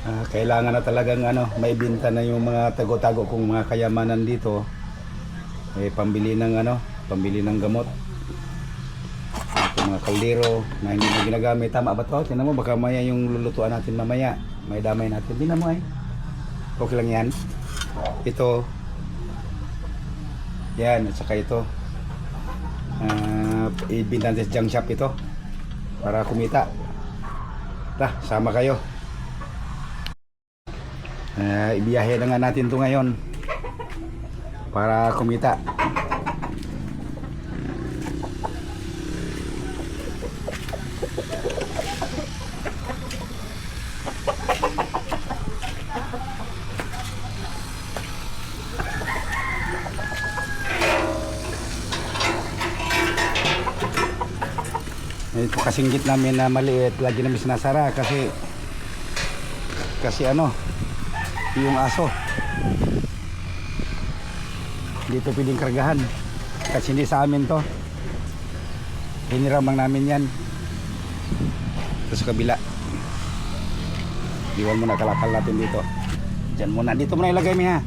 Kailangan na talagang maibenta na yung mga tago-tago kong mga kayamanan dito. Pambili ng gamot. Yung mga kaldero na hindi na ginagamit. Tama ba to? Tingnan mo, baka maya yung lulutuan natin mamaya. May damay natin. Tingnan mo okay lang yan. Ito. Yan, at saka ito. Ibintan sa junk shop ito. Para kumita. Sama kayo. Ibiyahe na nga natin to ngayon para kumita. Ito kasinggit namin na maliit, lagi namin sinasara kasi yung aso dito pwedeng kargahan kasi hindi sa amin to, hiniram lang namin yan. Ito sa kabila, iwan muna kalakal natin dito, dyan muna, dito muna ilagay mi ha,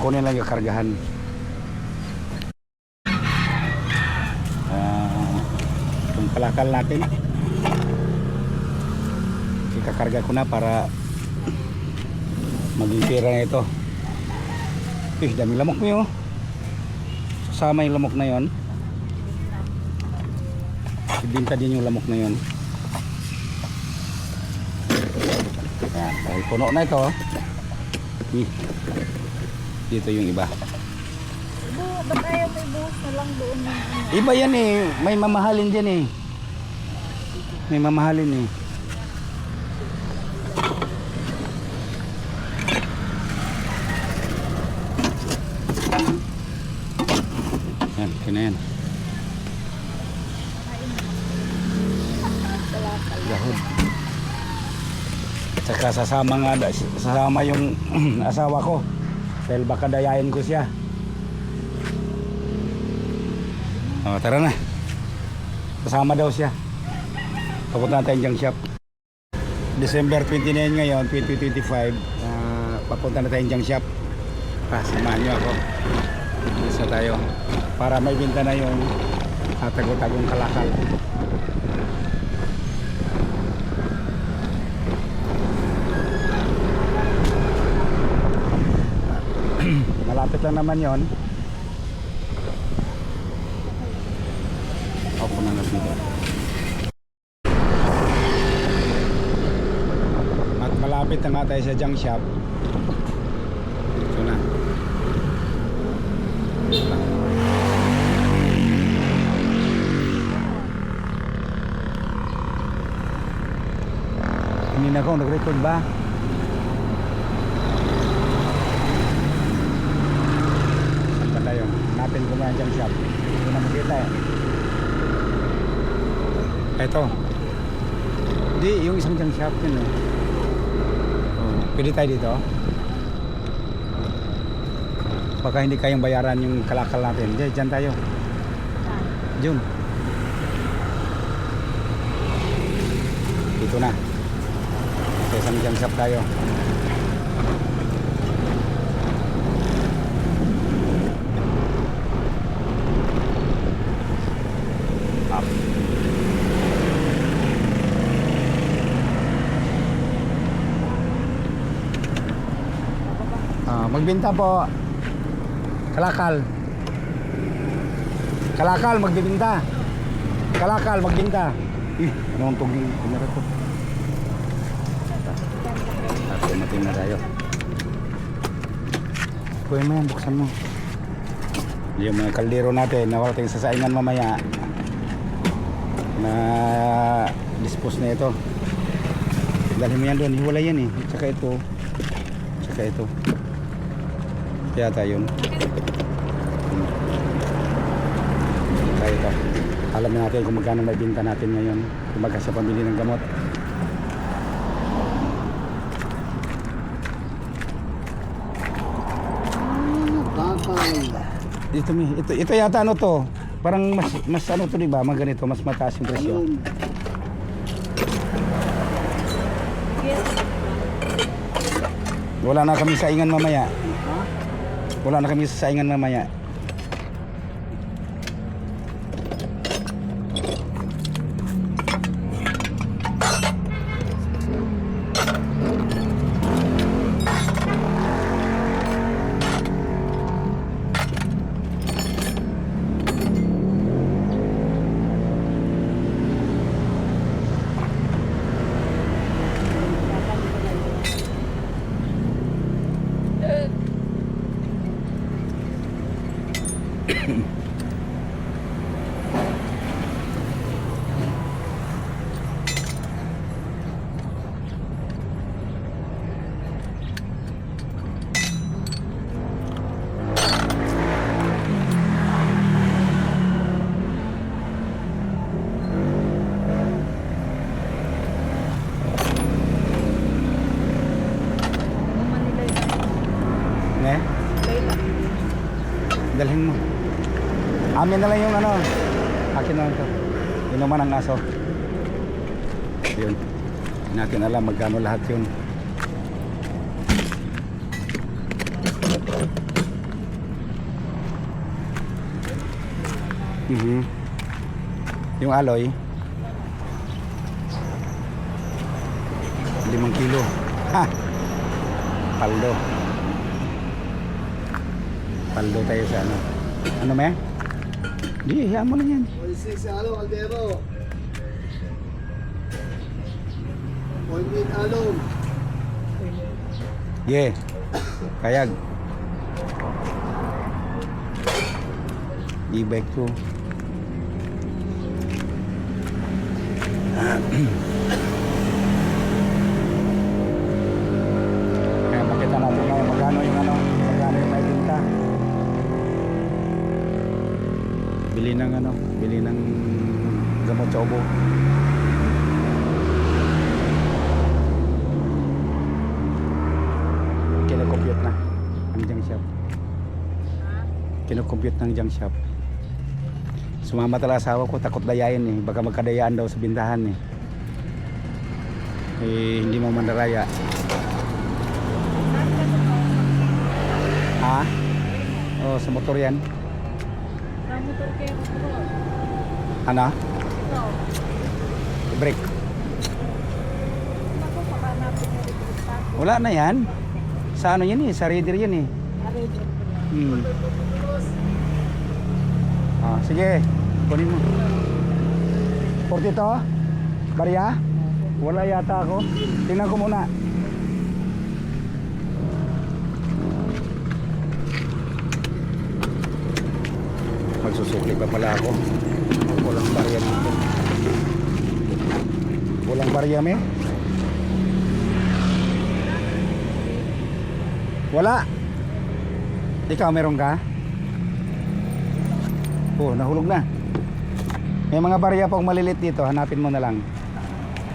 kunin lang yung kargahan. Itong kalakal natin ikakarga ko na para maging pera na ito. Daming lamok mo yun. Sasama yung lamok na yon. Ibinta din yung lamok na yon. Ayan, dahil puno na ito. Dito yung iba. Ba't ayaw may buhos na lang doon? Iba yan may mamahalin dyan may mamahalin Yan, kina yan. Gahod. Tsaka sasama yung asawa ko. Dahil baka dayain ko siya. Tara na. Kasama daw siya. Papunta natin junk shop. December 29 ngayon, 2025. Papunta na tayong junk shop. Samahan nyo ako. Isa tayo para may binta na yung tago-tagong kalakal. Malapit lang naman yon. Ako na dito. At malapit na nga tayo sa junk shop. Ito na. Hindi na ako, nag-record ba? Saan ba tayo? Hanapin ko nga dyan shop. Hindi na makita Ito. Hindi, yung isang dyan shop yun Pwede tayo dito? Baka hindi kayang bayaran yung kalakal natin. Diyan tayo. Diyan. Dito na. Sa isang junk shop tayo. Up. Magbinta po. Kalakal. Kalakal magbibinta. Kalakal magbinta. Ano ang tuging kamera ko? Matin na tayo. Kuya mo yan, buksan mo. Yung mga kaldero natin na wala tayong sasaingan mamaya na dispose na ito. Dali mo yan doon, hiwala yan Tsaka ito. Tsaka ito. Kaya tayo yun. Kaya ito. Alam na natin kung magkano may binta natin ngayon. Kumbaga sa pamili ng gamot. Ito yata to. Parang mas to, di ba? Mga ganito, mas mataas yung presyo. Wala na kami saingan mamaya. Ha? Wala na kami saingan mamaya. Manila yun. Ne? Layla. Dalhin mo. Amin na lang yung ano. Akin na lang to. Inuman ang aso. Yun. Hindi natin alam magkano lahat yun. Yung aloy 5 kilo. Ha! Paldo. Paldo tayo sa ano. Ano me? Di, hiya mo lang yan. 16 along, Aldero. 0.8 along. Yeah. Kayag. E-bike ko. Kaya makita natin ngayon magkano yung ano, magkano yung may binta. Bili ng gamot sa ubo. Kino-compute na ang junk shop. Kino-compute ng junk shop. Sumama talaga asawa ko, takot dayain eh. Baka magkadayaan daw sa bintahan eh. Eh, hindi mo mandaraya. Ha? Oh, sa motor yan. Sa motor kayo mo. Ano? So, Brake. ako pakanapin yung resultat. Wala na yan. Sa ano yan eh, sa reader yan eh. Arrange. Ah, sige, kunin mo. 40 to? Barya? Wala yata ako. Tingnan ko muna. Magsusukli pa pala ako. Walang barya dito. Walang barya me? Wala. Ikaw meron ka? Oh, nahulog na. May mga barya pang malilit dito, hanapin mo na lang.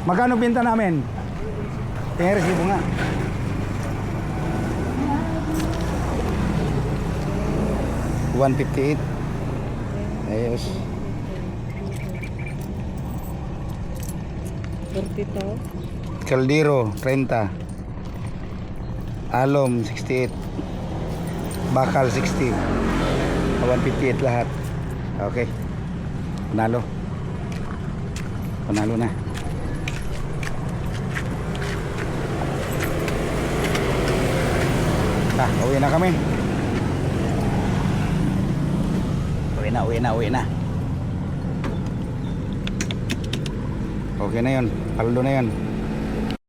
Magkano binta namin? Tingnan resibo nga. $158. Ayos. 40 to. Caldero 30. Alom 68. Bakal 60. 158 lahat. Okay. Panalo. Panalo na. Uwi na kami. Uwi na. Okay na yun. Paldo na yun.